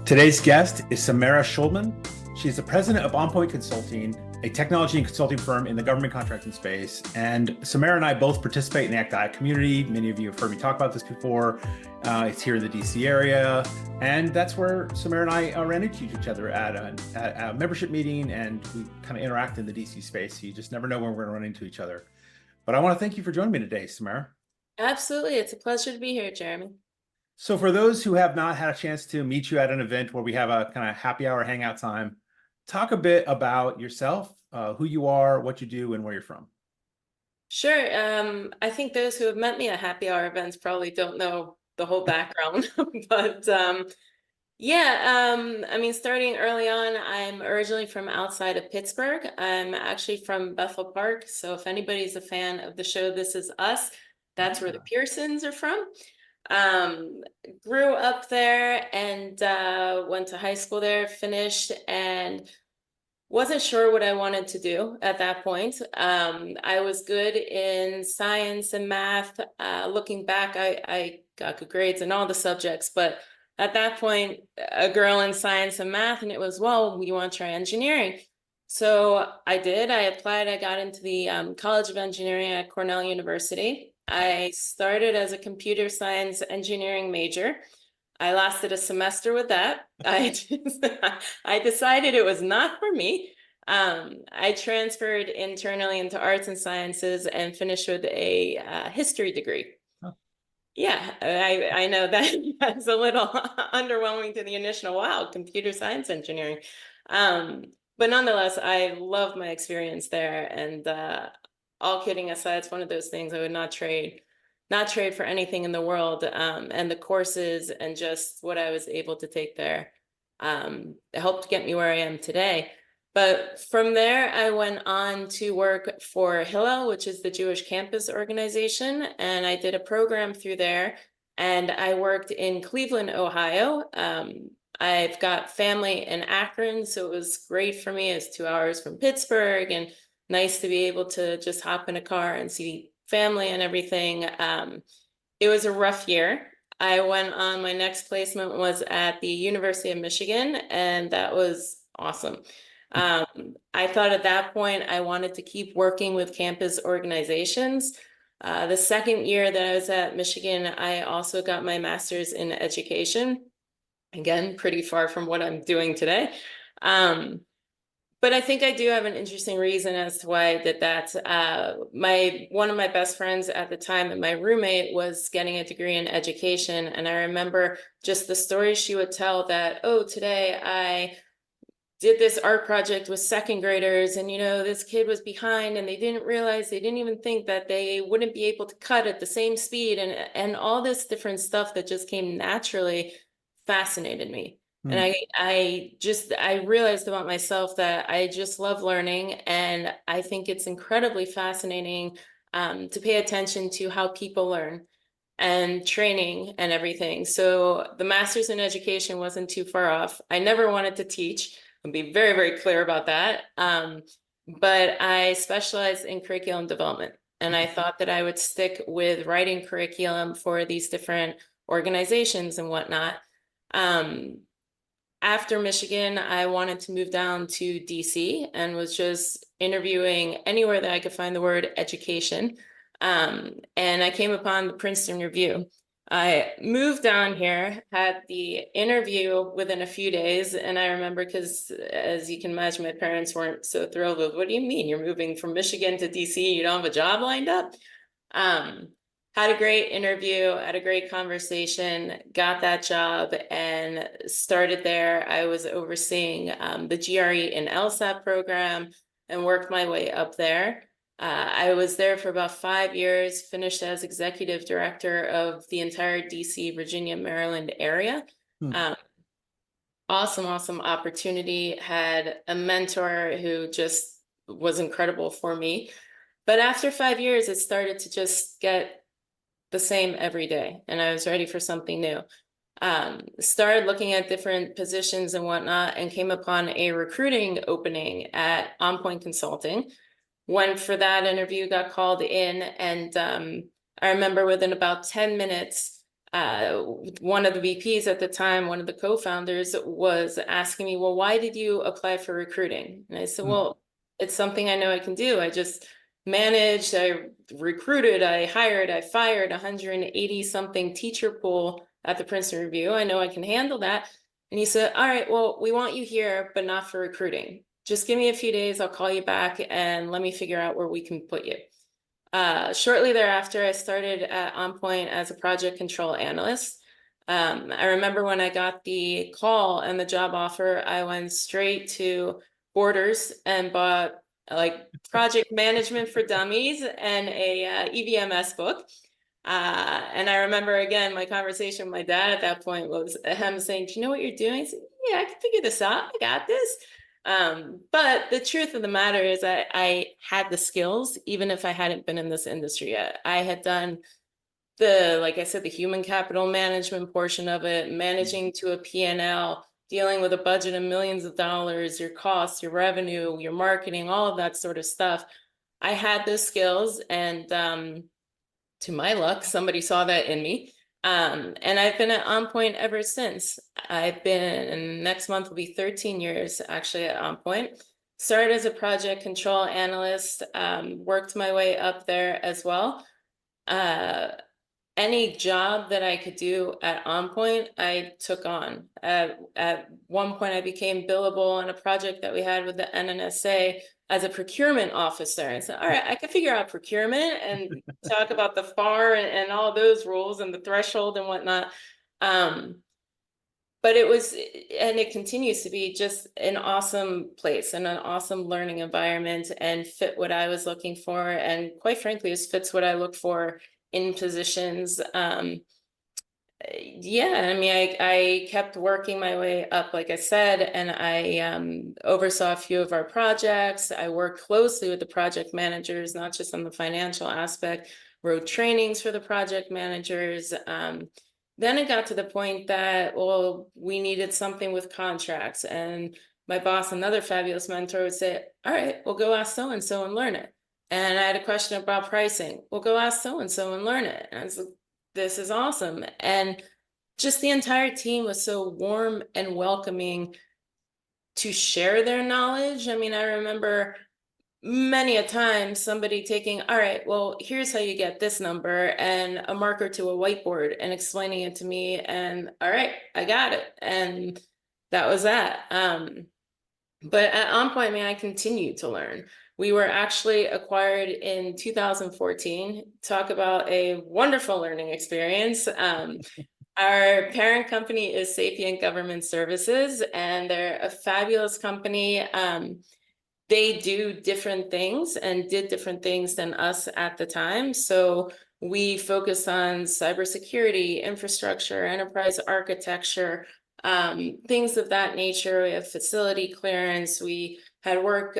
Today's guest is Samara Schulman. She's the president of On Point Consulting, a technology and consulting firm in the government contracting space. And Samara and I both participate in the ACT-I community. Many of you have heard me talk about this before. It's here in the DC area. And that's where Samara and I ran into each other at a membership meeting, and we kind of interact in the DC space. You just never know when we're going to run into each other. But I want to thank you for joining me today, Samara. Absolutely. It's a pleasure to be here, Jeremy. So for those who have not had a chance to meet you at an event where we have a kind of happy hour hangout time, talk a bit about yourself, who you are, what you do, and where you're from. Sure. I think those who have met me at happy hour events probably don't know the whole background, but I mean, starting early on, I'm originally from outside of Pittsburgh. I'm actually from Bethel Park. So if anybody's a fan of the show This Is Us, that's where the Pearsons are from. Grew up there and went to high school there, finished, and wasn't sure what I wanted to do at that point. I was good in science and math. Looking back, I got good grades in all the subjects, but at that point, a girl in science and math, and it was, well, you want to try engineering. So I did. I applied. I got into the College of Engineering at Cornell University. I started as a computer science engineering major. I lasted a semester with that. I decided it was not for me. I transferred internally into arts and sciences and finished with a history degree. Oh. Yeah, I know that that's a little underwhelming to the initial, wow, computer science engineering. But nonetheless, I love my experience there. And all kidding aside, it's one of those things I would not trade for anything in the world. And the courses and just what I was able to take there helped get me where I am today. But from there, I went on to work for Hillel, which is the Jewish campus organization. And I did a program through there. And I worked in Cleveland, Ohio. I've got family in Akron, so it was great for me. It's 2 hours from Pittsburgh, and nice to be able to just hop in a car and see family and everything. It was a rough year. I went on, my next placement was at the University of Michigan, and that was awesome. I thought at that point I wanted to keep working with campus organizations. The second year that I was at Michigan, I also got my master's in education. Again, pretty far from what I'm doing today. But I think I do have an interesting reason as to why I did that. One of my best friends at the time and my roommate was getting a degree in education. And I remember just the stories she would tell that, oh, today I did this art project with second graders, and this kid was behind and they didn't even think that they wouldn't be able to cut at the same speed, and all this different stuff that just came naturally fascinated me. And I realized about myself that I just love learning, and I think it's incredibly fascinating to pay attention to how people learn and training and everything. So the master's in education wasn't too far off. I never wanted to teach. I'll be very, very clear about that. But I specialized in curriculum development, and I thought that I would stick with writing curriculum for these different organizations and whatnot. After Michigan, I wanted to move down to DC and was just interviewing anywhere that I could find the word education. And I came upon the Princeton Review. I moved down here, had the interview within a few days, and I remember, because as you can imagine, my parents weren't so thrilled with, what do you mean you're moving from Michigan to DC? You don't have a job lined up? Had a great interview, had a great conversation, got that job, and started there. I was overseeing the GRE and LSAT program and worked my way up there. I was there for about 5 years, finished as executive director of the entire DC, Virginia, Maryland area. Awesome opportunity. Had a mentor who just was incredible for me. But after 5 years, it started to just get the same every day, and I was ready for something new. Started looking at different positions and whatnot, and came upon a recruiting opening at On Point Consulting. Went for that interview, got called in, and I remember within about 10 minutes, one of the VPs at the time, one of the co-founders, was asking me, well, why did you apply for recruiting? And I said, well, it's something I know I can do. I just managed, I recruited, I hired, I fired 180 something teacher pool at the Princeton Review. I know I can handle that. And he said, all right, well, we want you here, but not for recruiting. Just give me a few days, I'll call you back and let me figure out where we can put you. Shortly thereafter, I started at OnPoint as a project control analyst. I remember when I got the call and the job offer, I went straight to Borders and bought like project management for dummies and a EVMS book. And I remember again, my conversation with my dad at that point was him saying, do you know what you're doing? I said, yeah, I can figure this out. I got this. But the truth of the matter is that I had the skills, even if I hadn't been in this industry yet. I had done like I said, the human capital management portion of it, managing to a P&L, dealing with a budget of millions of dollars, your costs, your revenue, your marketing, all of that sort of stuff. I had those skills, and to my luck, somebody saw that in me. And I've been at OnPoint ever since. I've been, next month will be 13 years actually at OnPoint. Started as a project control analyst, worked my way up there as well. Any job that I could do at OnPoint, I took on. At one point, I became billable on a project that we had with the NNSA as a procurement officer. And said, all right, I can figure out procurement and talk about the FAR and all those rules and the threshold and whatnot. But it was, and it continues to be just an awesome place and an awesome learning environment, and fit what I was looking for. And quite frankly, it fits what I look for in positions. Yeah, I mean, I kept working my way up, like I said, and I oversaw a few of our projects. I worked closely with the project managers, not just on the financial aspect, wrote trainings for the project managers. Then it got to the point that, well, we needed something with contracts. And my boss, another fabulous mentor, would say, all right, we'll go ask so-and-so and learn it. And I had a question about pricing. We'll go ask so-and-so and learn it. And I was like, this is awesome. And just the entire team was so warm and welcoming to share their knowledge. I mean, I remember many a time somebody taking, all right, well, here's how you get this number, and a marker to a whiteboard and explaining it to me. And all right, I got it. And that was that. But at OnPoint, I mean, I continue to learn. We were actually acquired in 2014. Talk about a wonderful learning experience. Our parent company is Sapient Government Services, and they're a fabulous company. They do different things and did different things than us at the time. So we focus on cybersecurity, infrastructure, enterprise architecture, things of that nature. We have facility clearance. We had work,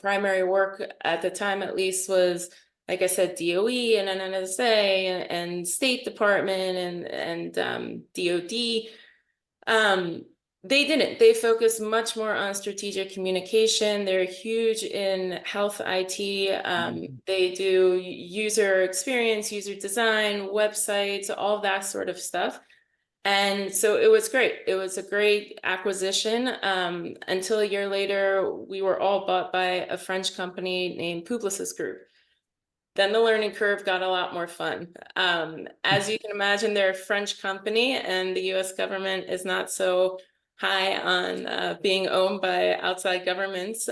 primary work at the time at least was, like I said, DOE and NNSA and State Department and DOD. They didn't. They focus much more on strategic communication. They're huge in health IT. They do user experience, user design, websites, all that sort of stuff. And so it was great. It was a great acquisition. Until a year later, we were all bought by a French company named Publicis Group. Then the learning curve got a lot more fun. As you can imagine, they're a French company, and the US government is not so high on being owned by outside governments,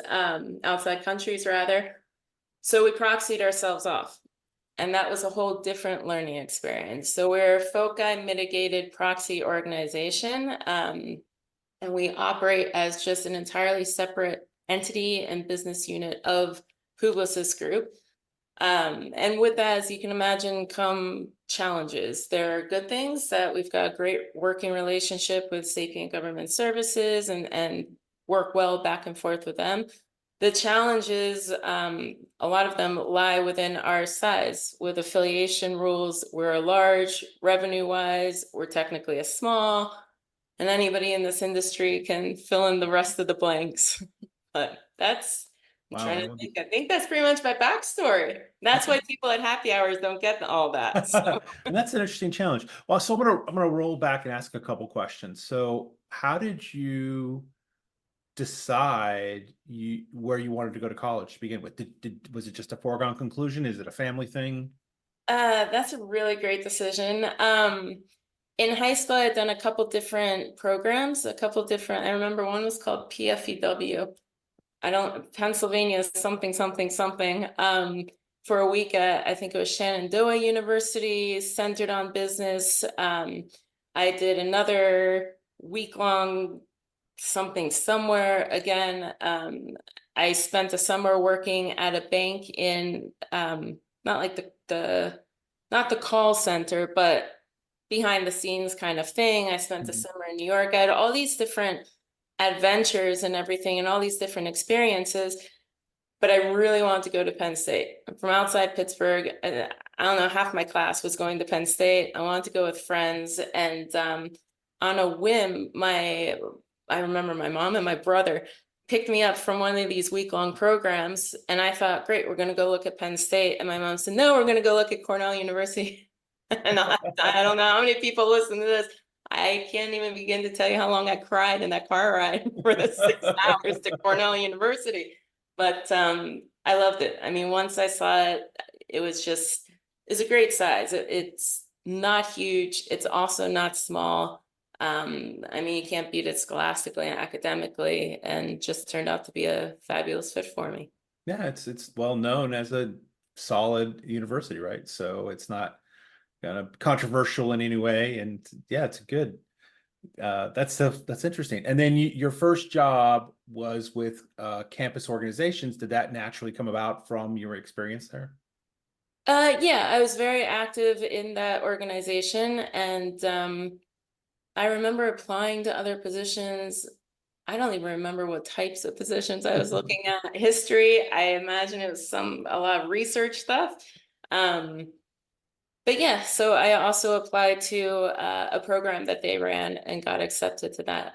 outside countries rather. So we proxied ourselves off. And that was a whole different learning experience. So we're a FOCI mitigated proxy organization, and we operate as just an entirely separate entity and business unit of Publicis Group. And with that, as you can imagine, come challenges. There are good things that we've got a great working relationship with Sapient Government Services and work well back and forth with them. The challenges, a lot of them lie within our size. With affiliation rules, we're large, revenue-wise, we're technically a small, and anybody in this industry can fill in the rest of the blanks. But that's I'm Wow. trying to think. I think that's pretty much my backstory. That's That's why people at happy hours don't get all that. So, and that's an interesting challenge. Well, so I'm gonna roll back and ask a couple questions. So, how did you decide where you wanted to go to college to begin with? Was it just a foregone conclusion? Is it a family thing? that's a really great decision. In high school, I had done a couple different programs, a couple different, I remember one was called PFEW. I don't, Pennsylvania something, something, something. For a week at, I think it was Shenandoah University, centered on business. I did another week-long something somewhere again. I spent a summer working at a bank in, not like not the call center, but behind the scenes kind of thing. I spent a Mhm. summer in New York. I had all these different adventures and everything and all these different experiences, but I really wanted to go to Penn State. I'm from outside Pittsburgh. I don't know, half my class was going to Penn State. I wanted to go with friends, and on a whim, I remember my mom and my brother picked me up from one of these week-long programs, and I thought, great, we're going to go look at Penn State. And my mom said, no, we're going to go look at Cornell University. And I don't know how many people listen to this. I can't even begin to tell you how long I cried in that car ride for the 6 hours to Cornell University. But I loved it. I mean, once I saw it, it was just, it's a great size. It's not huge. It's also not small. I mean, you can't beat it scholastically and academically, and just turned out to be a fabulous fit for me. Yeah, it's well known as a solid university, right? So it's not kind of controversial in any way, and yeah, it's good. That's interesting. And then your first job was with campus organizations. Did that naturally come about from your experience there? Yeah, I was very active in that organization, and I remember applying to other positions. I don't even remember what types of positions I was looking at. History, I imagine it was a lot of research stuff. Um, but yeah, so I also applied to a program that they ran and got accepted to that.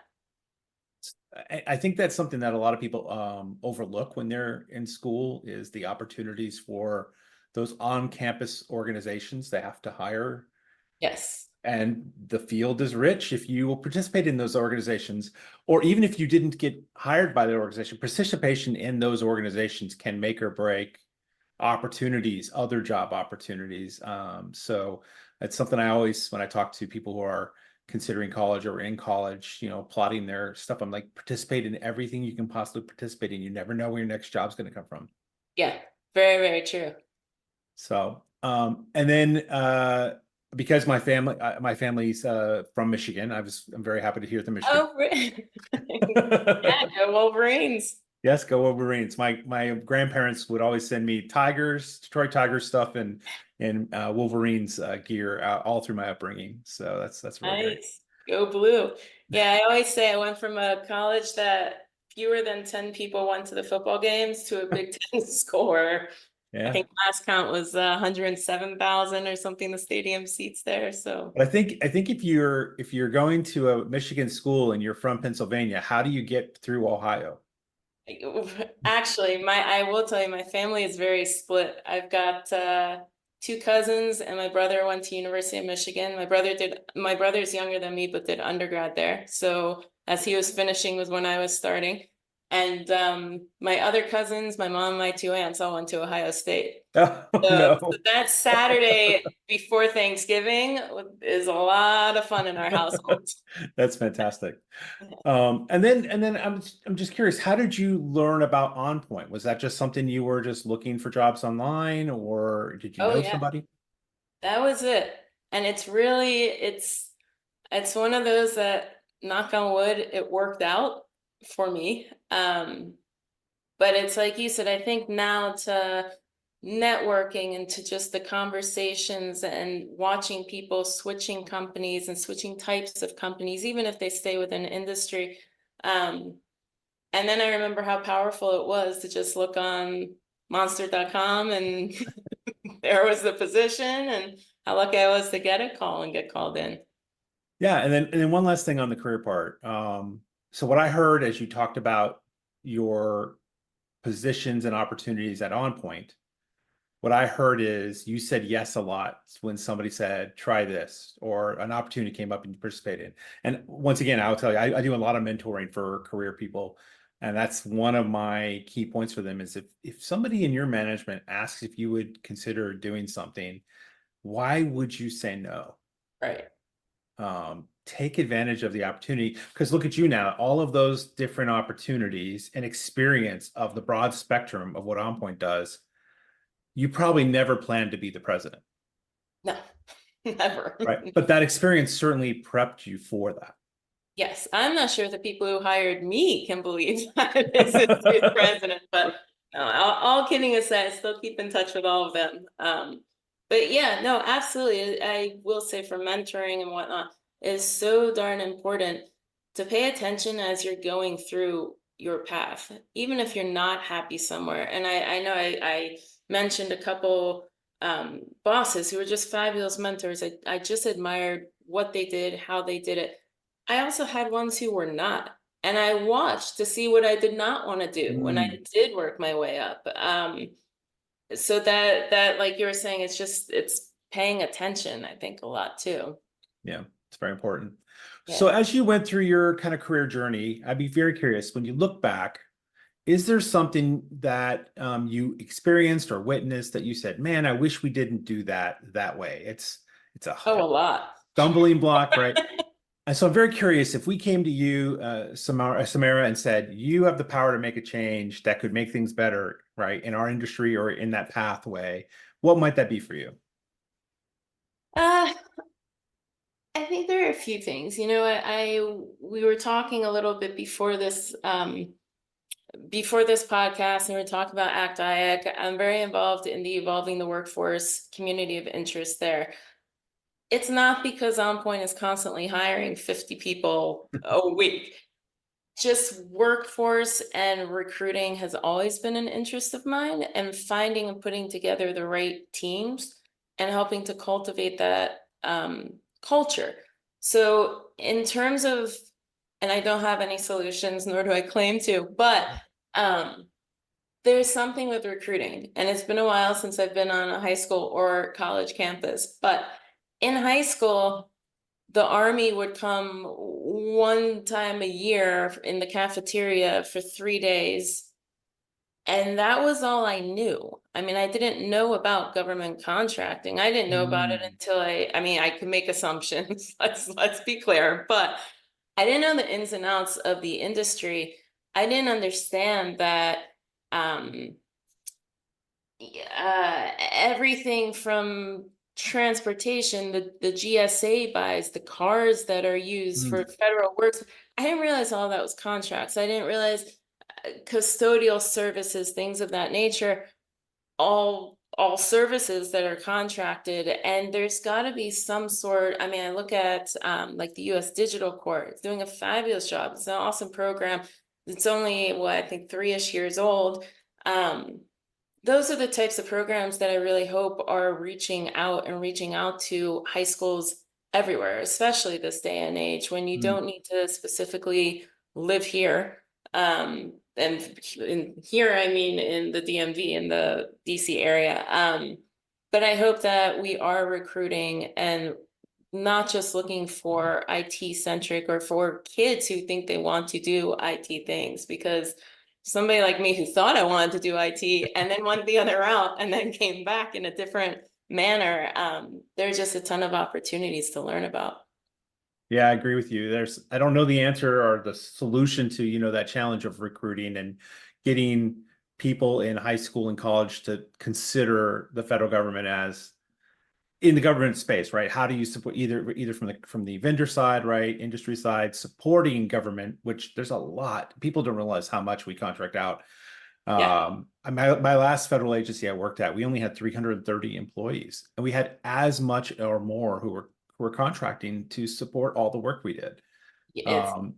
I think that's something that a lot of people overlook when they're in school is the opportunities for those on-campus organizations they have to hire. Yes. And the field is rich if you will participate in those organizations, or even if you didn't get hired by the organization, participation in those organizations can make or break opportunities, other job opportunities. So it's something I always, when I talk to people who are considering college or in college, plotting their stuff, I'm like, participate in everything you can possibly participate in. You never know where your next job's going to come from. Yeah, very, very true. So, and then because my family's from Michigan, I'm very happy to hear the Michigan. Oh, yeah, go Wolverines. Yes, go Wolverines. My grandparents would always send me Tigers, Detroit Tigers stuff, and Wolverines gear all through my upbringing. So that's really great. Nice. Go blue. Yeah, I always say I went from a college that fewer than 10 people went to the football games to a Big Ten score. I Yeah, think last count was 107,000 or something, the stadium seats there. So but I think if you're going to a Michigan school and you're from Pennsylvania, how do you get through Ohio? actually, I will tell you, my family is very split. I've got two cousins, and my brother went to University of Michigan. My brother's younger than me, but did undergrad there. So as he was finishing was when I was starting. And my other cousins, my mom and my two aunts all went to Ohio State. Oh So no. that Saturday before Thanksgiving is a lot of fun in our household. That's fantastic. And then I'm just curious, how did you learn about OnPoint? Was that just something you were just looking for jobs online, or did you Oh know yeah, somebody? that was it. And it's one of those that, knock on wood, it worked out for me. But it's like you said, I think now to networking and to just the conversations and watching people switching companies and switching types of companies, even if they stay within industry. Um, and then I remember how powerful it was to just look on monster.com and there was the position, and how lucky I was to get a call and get called in. Yeah, and then one last thing on the career part. So what I heard as you talked about your positions and opportunities at OnPoint, what I heard is you said yes a lot when somebody said, try this, or an opportunity came up and you participated. And once again, I'll tell you, I do a lot of mentoring for career people. And that's one of my key points for them is if somebody in your management asks if you would consider doing something, why would you say no? Right. Take advantage of the opportunity, because look at you now, all of those different opportunities and experience of the broad spectrum of what OnPoint does. You probably never planned to be the president, No, never. right? But that experience certainly prepped you for that. Yes, I'm not sure the people who hired me can believe that this is the president, but no, all kidding aside, I still keep in touch with all of them. But yeah, no, absolutely. I will say for mentoring and whatnot is so darn important to pay attention as you're going through your path, even if you're not happy somewhere. And I know I mentioned a couple bosses who were just fabulous mentors. I just admired what they did, how they did it. I also had ones who were not. And I watched to see what I did not want to do when I Mm, did work my way up. So that like you were saying, it's paying attention, I think, a lot too. yeah, it's very important. So Yeah. as you went through your kind of career journey, I'd be very curious, when you look back, is there something that you experienced or witnessed that you said, man, I wish we didn't do that way? It's a Oh, a lot. stumbling block, right? And so I'm very curious if we came to you, Samara, and said, you have the power to make a change that could make things better, right, in our industry or in that pathway, what might that be for you? Uh, I think there are a few things. We were talking a little bit before this podcast, and we were talking about ACT IAC. I'm very involved in the Evolving the Workforce community of interest there. It's not because OnPoint is constantly hiring 50 people a week. Just workforce and recruiting has always been an interest of mine, and finding and putting together the right teams and helping to cultivate that culture. So in terms of, and I don't have any solutions, nor do I claim to, but um, there's something with recruiting, and it's been a while since I've been on a high school or college campus, but in high school, the army would come one time a year in the cafeteria for 3 days. And that was all I knew. I mean, I didn't know about government contracting. I didn't know about it Mm, until I mean, I could make assumptions. Let's be clear, but I didn't know the ins and outs of the industry. I didn't understand that um everything from transportation, the GSA buys, the cars that are used for mm, federal works. I didn't realize all that was contracts. I didn't realize custodial services, things of that nature, all services that are contracted. And there's got to be some sort. I mean, I look at like the US Digital Court. It's doing a fabulous job. It's an awesome program. It's only what I think 3-ish years old. Um, those are the types of programs that I really hope are reaching out to high schools everywhere, especially this day and age when you mm. don't need to specifically live here. And in here, I mean in the DMV, in the DC area. But I hope that we are recruiting and not just looking for IT centric or for kids who think they want to do IT things, because somebody like me who thought I wanted to do IT and then went the other route and then came back in a different manner, there's just a ton of opportunities to learn about. Yeah, I agree with you. I don't know the answer or the solution to, that challenge of recruiting and getting people in high school and college to consider the federal government as in the government space, right? How do you support either from the vendor side, right, industry side, supporting government, which there's a lot. People don't realize how much we contract out. Yeah, My last federal agency I worked at, we only had 330 employees, and we had as much or more who were contracting to support all the work we did. it's Um,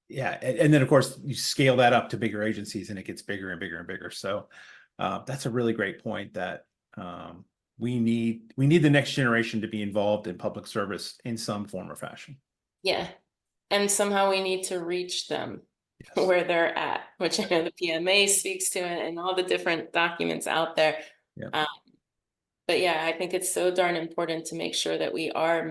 yeah, and then of course you scale that up to bigger agencies, and it gets bigger and bigger and bigger. So that's a really great point that we need the next generation to be involved in public service in some form or fashion. yeah. And somehow we need to reach them. Yes. where they're at, which I know the PMA speaks to it and all the different documents out there. Yeah. Um, but yeah, I think it's so darn important to make sure that we are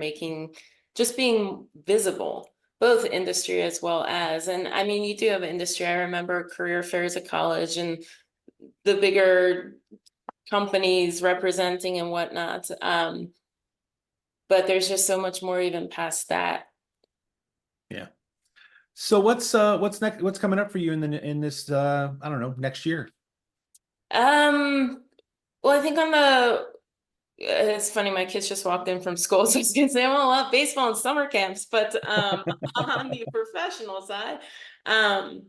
just being visible, both industry as well as, and I mean, you do have industry. I remember career fairs at college and the bigger companies representing and whatnot. But there's just so much more even past that. Yeah. So what's next? What's coming up for you in this I don't know, next year? Um, well, I think on the it's funny, my kids just walked in from school, so I was gonna say, well, I love baseball and summer camps, but on the professional side, um,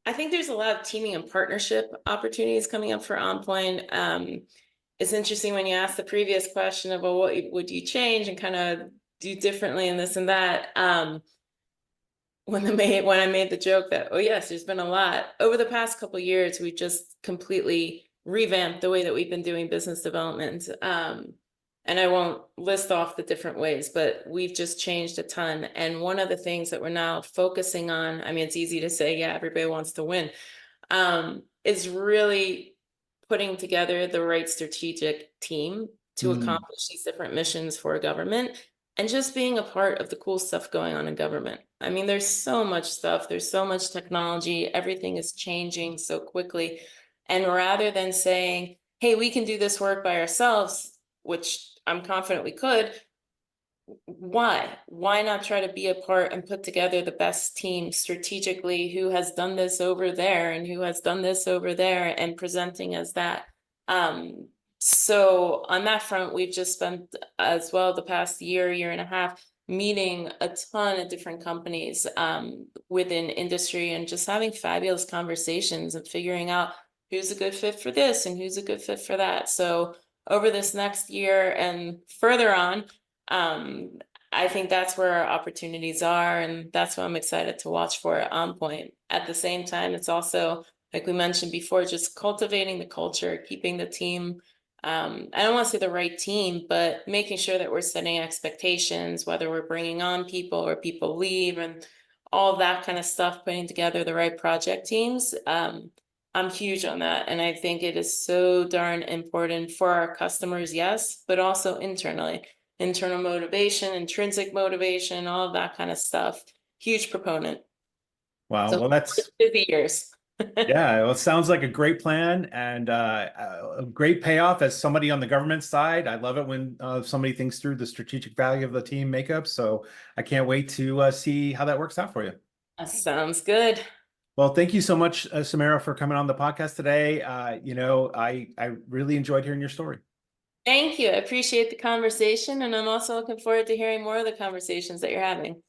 I think there's a lot of teaming and partnership opportunities coming up for OnPoint. It's interesting when you asked the previous question of, well, what would you change and kind of do differently and this and that. When I made the joke that, oh yes, there's been a lot over the past couple of years, we've just completely revamped the way that we've been doing business development. And I won't list off the different ways, but we've just changed a ton. And one of the things that we're now focusing on, I mean, it's easy to say, yeah, everybody wants to win, is really putting together the right strategic team to Mm, accomplish these different missions for government and just being a part of the cool stuff going on in government. I mean, there's so much stuff, there's so much technology, everything is changing so quickly. And rather than saying, hey, we can do this work by ourselves, which I'm confident we could, why not try to be a part and put together the best team strategically who has done this over there and who has done this over there and presenting as that. So on that front, we've just spent as well the past year and a half meeting a ton of different companies within industry and just having fabulous conversations and figuring out who's a good fit for this and who's a good fit for that. So over this next year and further on, um, I think that's where our opportunities are, and that's what I'm excited to watch for at OnPoint. At the same time, it's also, like we mentioned before, just cultivating the culture, keeping the team. I don't want to say the right team, but making sure that we're setting expectations, whether we're bringing on people or people leave, and all that kind of stuff, putting together the right project teams. I'm huge on that. And I think it is so darn important for our customers, yes, but also internally. Internal motivation, intrinsic motivation, all of that kind of stuff. Huge proponent. wow. So Well, that's busy years. yeah. Well, it sounds like a great plan and a great payoff as somebody on the government side. I love it when somebody thinks through the strategic value of the team makeup. So I can't wait to see how that works out for you. That sounds good. Well, thank you so much, Samara, for coming on the podcast today. I really enjoyed hearing your story. Thank you. I appreciate the conversation, and I'm also looking forward to hearing more of the conversations that you're having.